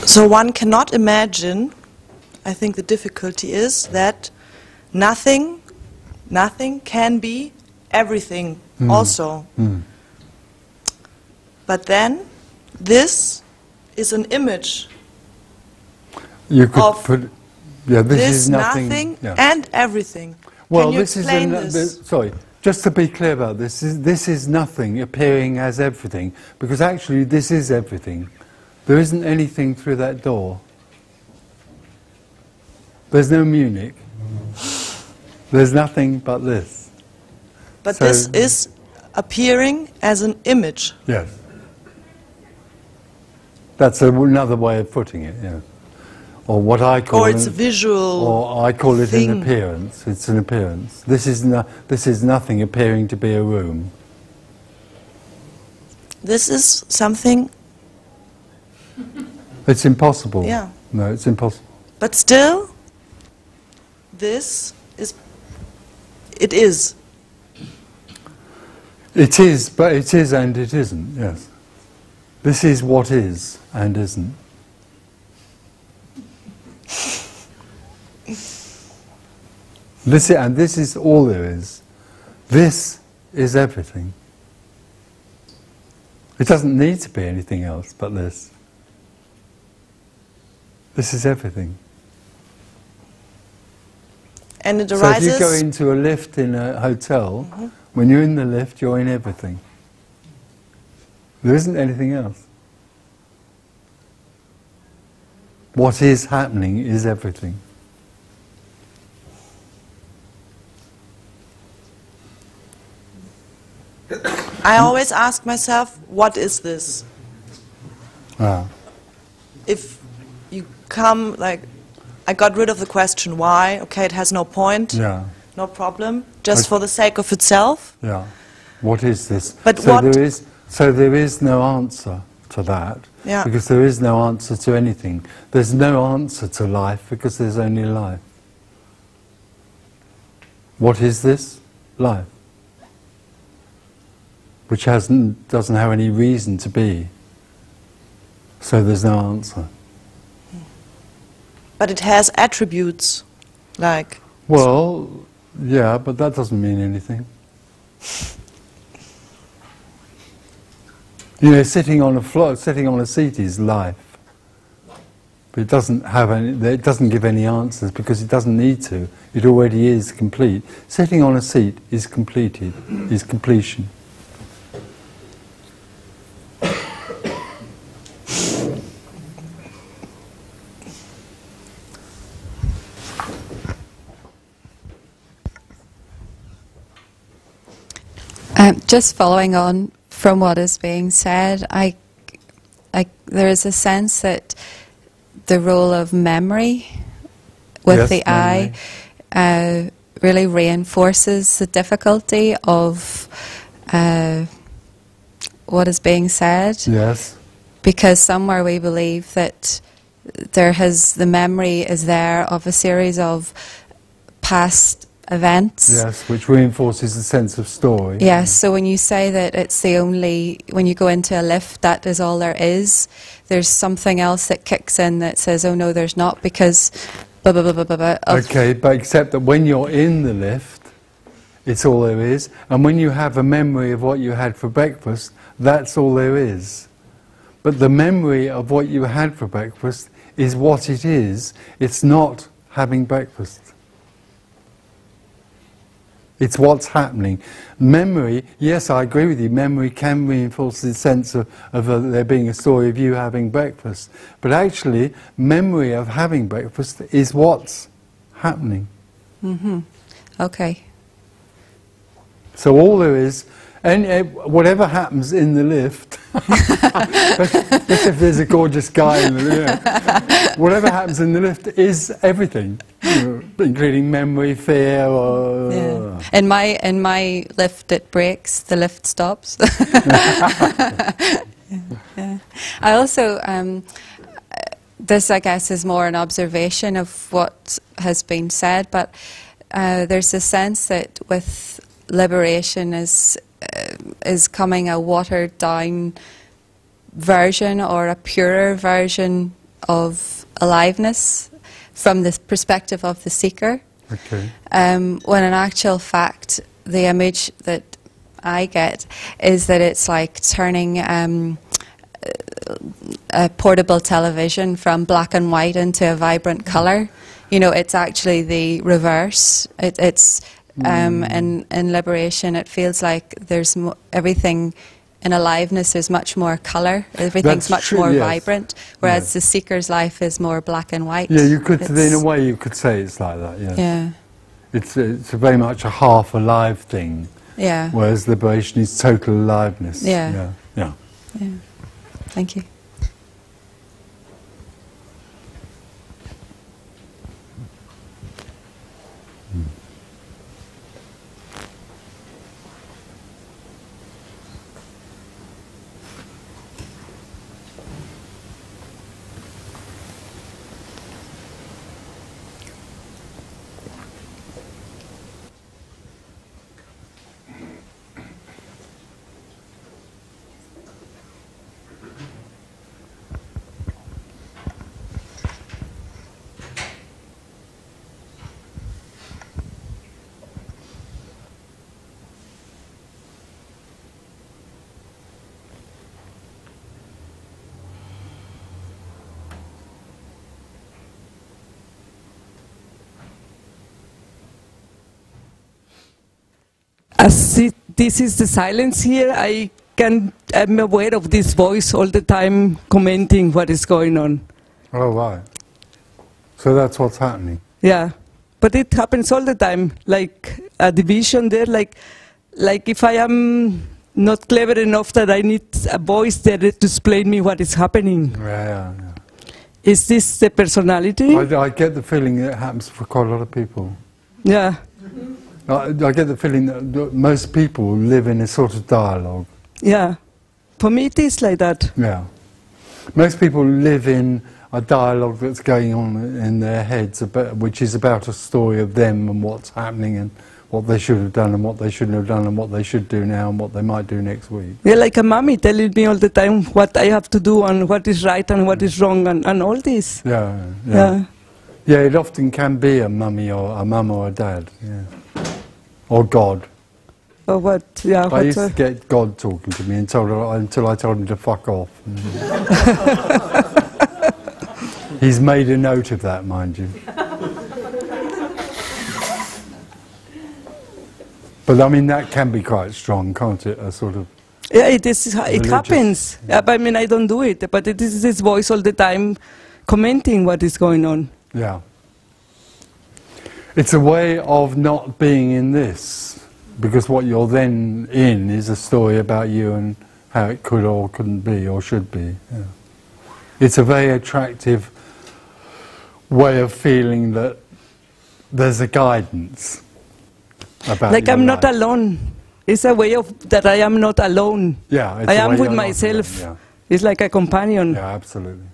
So one cannot imagine, I think the difficulty is that nothing can be everything also. But then this is an image You could of put, yeah, this this is nothing, yeah. and everything. Well, Can you this explain is this? sorry, just to be clear about this is nothing appearing as everything, because actually this is everything. There isn't anything through that door. There's no Munich. There's nothing but this. But So- this is appearing as an image. Yes. That's another way of putting it, yeah. Or what I call Or it's a visual or I call it thing. an appearance. It's an appearance. This is nothing appearing to be a room. This is something, It's impossible. Yeah. No, it's impossible. but still, this is, it is. It is, but it is and it isn't, yes. This is what is and isn't. This is all there is. This is everything. It doesn't need to be anything else but this. This is everything. And it So if arises... you go into a lift in a hotel, when you're in the lift, you're in everything. There isn't anything else. What is happening is everything. I always ask myself, what is this? Ah. If you come, like, I got rid of the question why, okay, it has no point, Yeah, no problem, just But- for the sake of itself. yeah. What is this? But so what- there is no answer to that, Yeah. because there is no answer to anything. There's no answer to life because there's only life. What is this? Life. Which doesn't have any reason to be. So there's no answer. But it has attributes, like, Well, yeah, but that doesn't mean anything. You know, sitting on a seat is life. But it doesn't have any, it doesn't give any answers because it doesn't need to. It already is complete. Sitting on a seat is completed, is completion. Just following on from what is being said, there is a sense that the role of memory with Yes, the I really reinforces the difficulty of what is being said. Yes. Because somewhere we believe that the memory is there of a series of past events. Yes, which reinforces the sense of story. Yes, so when you say that it's when you go into a lift, that is all there is, there's something else that kicks in that says, oh no, there's not, because blah, blah, blah, blah, blah, blah. Okay, but except that when you're in the lift, it's all there is. And when you have a memory of what you had for breakfast, that's all there is. But the memory of what you had for breakfast is what it is. It's not having breakfast. It's what's happening. Memory, yes, I agree with you, memory can reinforce the sense of there being a story of you having breakfast. But actually, memory of having breakfast is what's happening. Mm-hmm. Okay. So all there is, and whatever happens in the lift, let's if there's a gorgeous guy in the lift, whatever happens in the lift is everything, including memory, fear, or... Yeah. In my lift, it breaks, the lift stops. Yeah. I also, this I guess is more an observation of what has been said, but there's a sense that with liberation is coming a watered down version or a purer version of aliveness from the perspective of the seeker. Okay. When in actual fact, the image that I get is that it's like turning a portable television from black and white into a vibrant colour. You know, it's actually the reverse. In liberation, it feels like there's everything in aliveness is much more colour. Everything's much more vibrant, whereas the seeker's life is more black and white. Yeah, you could, in a way, you could say it's like that. Yes. Yeah. It's very much a half alive thing. Yeah. Whereas liberation is total aliveness. Yeah. Yeah. Yeah. Thank you. As this is the silence here, I'm aware of this voice all the time commenting what is going on. Oh, right. So that's what's happening. Yeah, but it happens all the time, like a division there, like if I am not clever enough that I need a voice there to explain me what is happening. Yeah. Is this the personality? I get the feeling it happens for quite a lot of people. Yeah. I get the feeling that most people live in a sort of dialogue. Yeah. For me it is like that. Yeah. Most people live in a dialogue that's going on in their heads, which is about a story of them and what's happening and what they should have done and what they shouldn't have done and what they should do now and what they might do next week. Yeah, like a mommy telling me all the time what I have to do and what is right and what is wrong and all this. Yeah, it often can be a mummy or a mum or a dad. Yeah. Or God. Or what? Yeah. I used to get God talking to me until I told him to fuck off. He's made a note of that, mind you. But I mean, that can be quite strong, can't it? A sort of. Yeah, it is. It happens. Yeah. I mean, I don't do it, but it is this voice all the time, commenting what is going on. Yeah. It's a way of not being in this, because what you're then in is a story about you and how it could or couldn't be or should be. Yeah. It's a very attractive way of feeling that there's a guidance about like I'm life. not alone. It's a way of that I am not alone. Yeah, it's I a am way with you're not myself. alone, It's like a companion. yeah, absolutely.